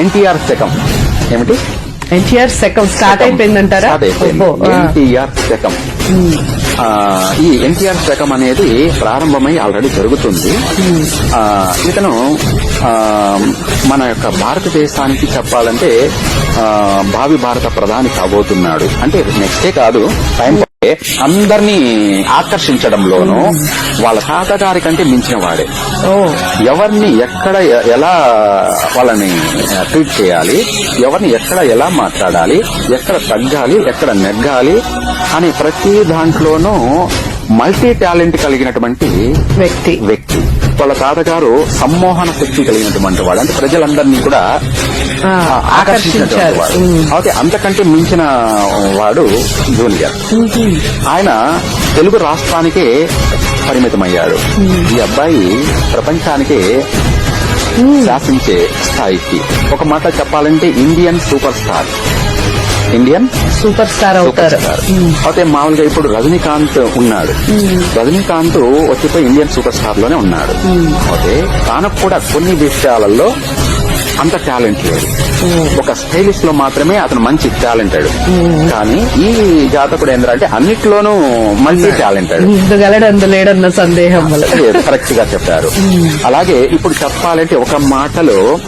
ఎన్టీఆర్ శకం ఏమిటి? ఎన్టీఆర్ శకం స్టార్ట్ అయిపోయిందంటారా? ఎన్టీఆర్ శకం. ఈ ఎన్టీఆర్ శకం అనేది ప్రారంభమై ఆల్రెడీ జరుగుతుంది. ఇతను మన యొక్క భారతదేశానికి చెప్పాలంటే భావి భారత ప్రధాని కాబోతున్నాడు. అంటే నెక్స్టే కాదు, టైం అందరినీ ఆకర్షించడంలోనూ వాళ్ళ తాతగారి కంటే మించిన వాడే. ఎవరిని ఎక్కడ ఎలా వాళ్ళని ట్రీట్ చేయాలి, ఎవరిని ఎక్కడ ఎలా మాట్లాడాలి, ఎక్కడ తగ్గాలి, ఎక్కడ నెగ్గాలి అనే ప్రతి దాంట్లోనూ మల్టీ టాలెంట్ కలిగినటువంటి వ్యక్తి. వాళ్ళ తాతగారు సమ్మోహన శక్తి కలిగినటువంటి వాడు, అంటే ప్రజలందరినీ కూడా ఆకర్షించినటువంటి వాడు. అయితే అంతకంటే మించిన వాడు జూనియర్. ఆయన తెలుగు రాష్ట్రానికే పరిమితమయ్యాడు. ఈ అబ్బాయి ప్రపంచానికే శాసించే స్థాయికి, ఒక మాట చెప్పాలంటే ఇండియన్ సూపర్ స్టార్ అవుతారు. అయితే మామూలుగా ఇప్పుడు రజనీకాంత్ ఉన్నాడు. రజనీకాంత్ వచ్చిపోయి ఇండియన్ సూపర్ స్టార్ లోనే ఉన్నాడు. అయితే తనకు కూడా కొన్ని విషయాలలో అంత టాలెంట్ లేదు. ఒక స్టైలిష్ లో మాత్రమే అతను మంచి టాలెంటెడ్. కానీ ఈ జాతకుడు ఏంటంటే అన్నిట్లోనూ మల్టీ టాలెంటెడ్. లేడన్న సందేహం కరెక్ట్ గా చెప్పారు. అలాగే ఇప్పుడు చెప్పాలంటే ఒక మాటలో